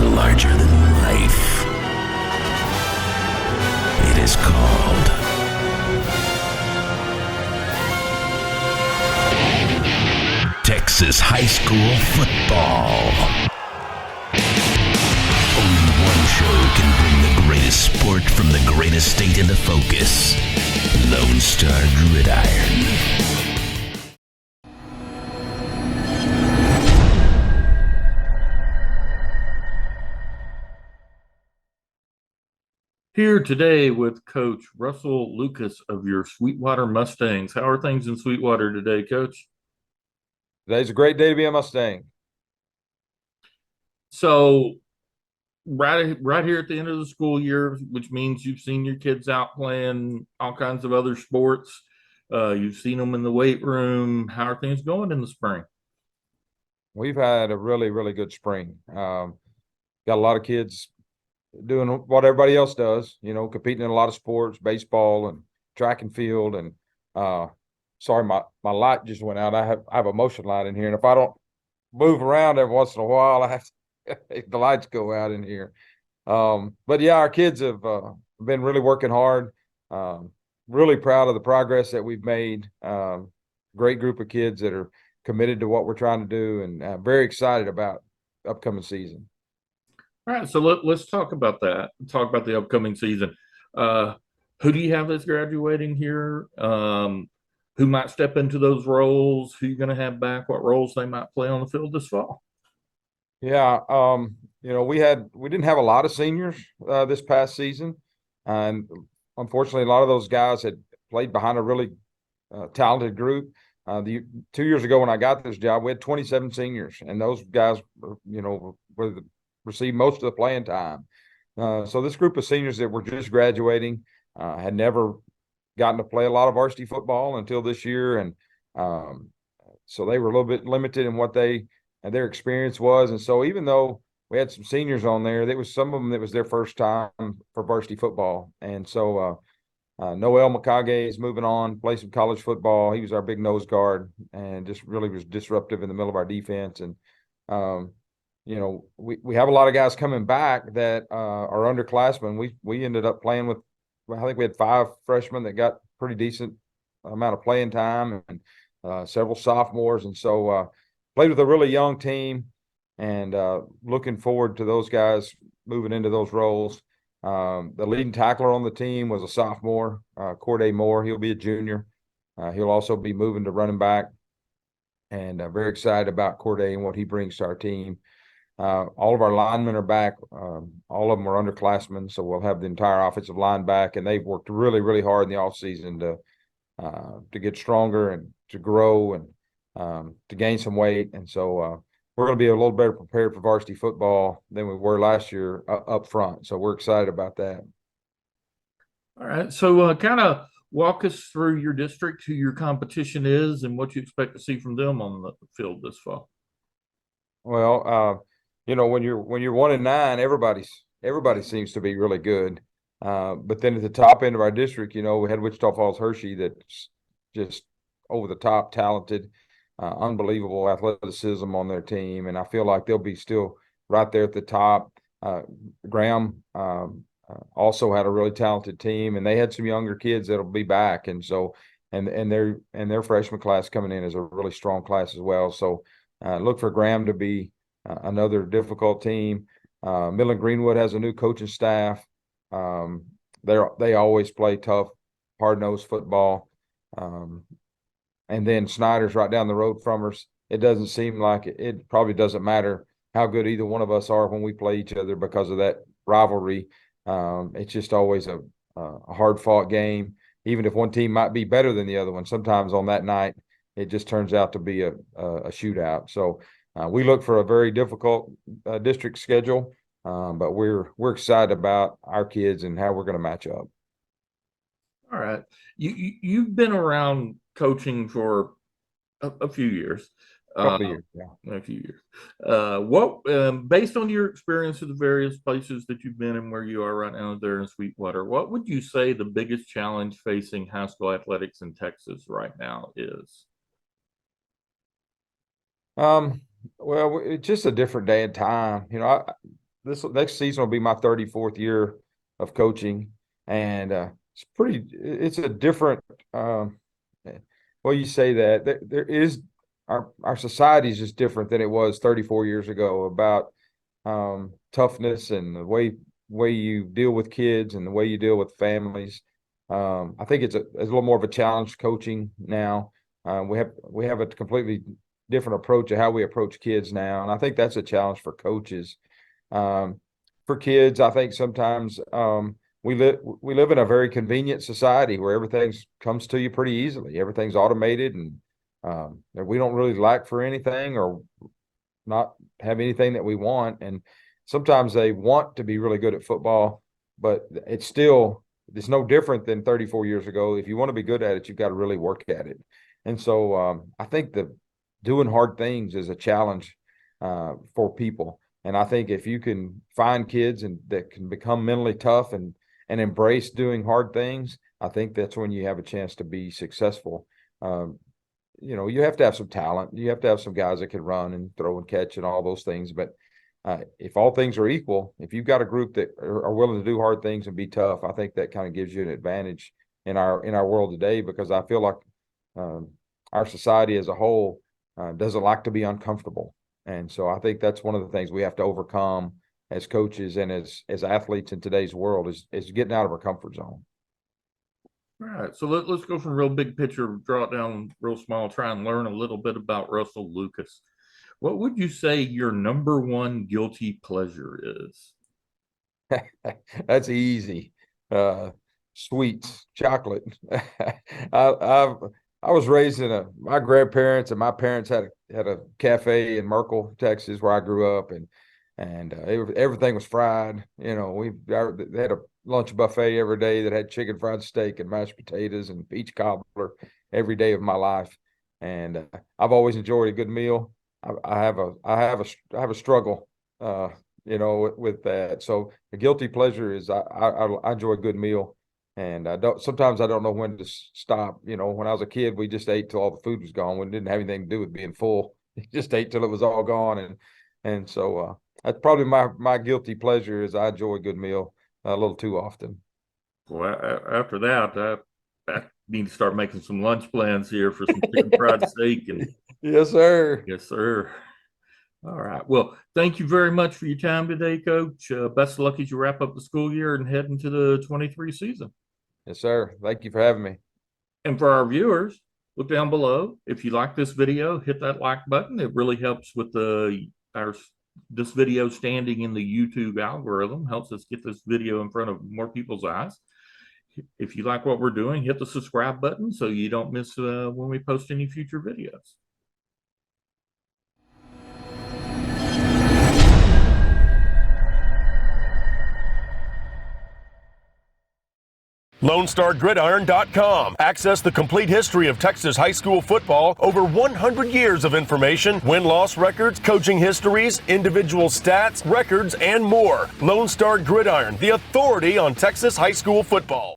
larger than life. It is called Texas high school football. Only one show can bring the greatest sport from the greatest state into focus. Lone Star Gridiron. Here today with Coach Russel Lucas of your Sweetwater Mustangs. How are things in Sweetwater today, Coach? Today's a great day to be a Mustang. So, right here at the end of the school year, which means you've seen your kids out playing all kinds of other sports. You've seen them in the weight room. How are things going in the spring? We've had a really, really good spring. Got a lot of kids doing what everybody else does, competing in a lot of sports, baseball and track and field. And sorry, my light just went out. I have a motion light in here, and if I don't move around every once in a while, I have to, the lights go out in here. But yeah, our kids have been really working hard. Really proud of the progress that we've made. Great group of kids that are committed to what we're trying to do, and very excited about upcoming season. All right, so let's talk about that. Talk about the upcoming season. Who do you have that's graduating here? Who might step into those roles? Who you going to have back? What roles they might play on the field this fall? Yeah, we didn't have a lot of seniors this past season, and unfortunately, a lot of those guys had played behind a really talented group. 2 years ago when I got this job, we had 27 seniors, and those guys, received most of the playing time. So this group of seniors that were just graduating had never gotten to play a lot of varsity football until this year, and so they were a little bit limited in what their experience was. And so even though we had some seniors on there, there was some of them that was their first time for varsity football. And so Noel McCage is moving on, play some college football. He was our big nose guard and just really was disruptive in the middle of our defense. And we have a lot of guys coming back that are underclassmen. We ended up playing with, I think we had 5 freshmen that got pretty decent amount of playing time, and several sophomores. And so played with a really young team, and looking forward to those guys moving into those roles. The leading tackler on the team was a sophomore, Corday Moore. He'll be a junior. He'll also be moving to running back, and very excited about Corday and what he brings to our team. All of our linemen are back. All of them are underclassmen, so we'll have the entire offensive line back, and they've worked really, really hard in the offseason to get stronger and to grow and to gain some weight. And so we're going to be a little better prepared for varsity football than we were last year up front. So we're excited about that. All right, so kind of walk us through your district, who your competition is, and what you expect to see from them on the field this fall. Well, when you're 1-9, everybody seems to be really good. But then at the top end of our district, we had Wichita Falls Hershey that's just over the top talented, unbelievable athleticism on their team. And I feel like they'll be still right there at the top. Graham also had a really talented team, and they had some younger kids that'll be back. And so, and their freshman class coming in is a really strong class as well. So look for Graham to be another difficult team. Midland Greenwood has a new coaching staff. They always play tough, hard-nosed football. And then Snyder's right down the road from us. It doesn't seem like it probably doesn't matter how good either one of us are when we play each other because of that rivalry. It's just always a hard-fought game. Even if one team might be better than the other one, sometimes on that night it just turns out to be a shootout. So we look for a very difficult district schedule, but we're excited about our kids and how we're going to match up. All right, you've been around coaching for a few years. A couple of years, yeah. A few years. What, based on your experience of the various places that you've been and where you are right now there in Sweetwater, what would you say the biggest challenge facing high school athletics in Texas right now is? Well, it's just a different day and time. this next season will be my 34th year of coaching, and it's a different. Well, you say that there is our society is just different than it was 34 years ago about toughness and the way you deal with kids and the way you deal with families. I think it's a little more of a challenge coaching now. We have a completely different approach to how we approach kids now, and I think that's a challenge for coaches. For kids, I think sometimes we live in a very convenient society where everything comes to you pretty easily. Everything's automated, and we don't really lack for anything or not have anything that we want. And sometimes they want to be really good at football, but it's no different than 34 years ago. If you want to be good at it, you've got to really work at it. And so I think that doing hard things is a challenge for people. And I think if you can find kids that can become mentally tough and embrace doing hard things, I think that's when you have a chance to be successful. You have to have some talent. You have to have some guys that can run and throw and catch and all those things. But if all things are equal, if you've got a group that are willing to do hard things and be tough, I think that kind of gives you an advantage in our world today, because I feel like our society as a whole doesn't like to be uncomfortable. And so I think that's one of the things we have to overcome as coaches and as athletes in today's world is getting out of our comfort zone. All right, so let's go from real big picture, draw it down real small, try and learn a little bit about Russel Lucas. What would you say your number one guilty pleasure is? That's easy. Sweets, chocolate. I was raised my grandparents and my parents had a cafe in Merkel, Texas, where I grew up, and everything was fried. They had a lunch buffet every day that had chicken fried steak and mashed potatoes and peach cobbler every day of my life. And I've always enjoyed a good meal. I have a struggle, with that. So the guilty pleasure is I enjoy a good meal. And sometimes I don't know when to stop. When I was a kid, we just ate till all the food was gone. We didn't have anything to do with being full. Just ate till it was all gone. And so that's probably my guilty pleasure is I enjoy a good meal a little too often. Well, after that, I need to start making some lunch plans here for some chicken fried steak. And Yes, sir. Yes, sir. All right. Well, thank you very much for your time today, Coach. Best of luck as you wrap up the school year and head into the 23 season. Yes, sir. Thank you for having me. And for our viewers, look down below. If you like this video, hit that like button. It really helps with this video standing in the YouTube algorithm, helps us get this video in front of more people's eyes. If you like what we're doing, hit the subscribe button so you don't miss when we post any future videos. LoneStarGridiron.com. Access the complete history of Texas high school football, over 100 years of information, win-loss records, coaching histories, individual stats, records, and more. Lone Star Gridiron, the authority on Texas high school football.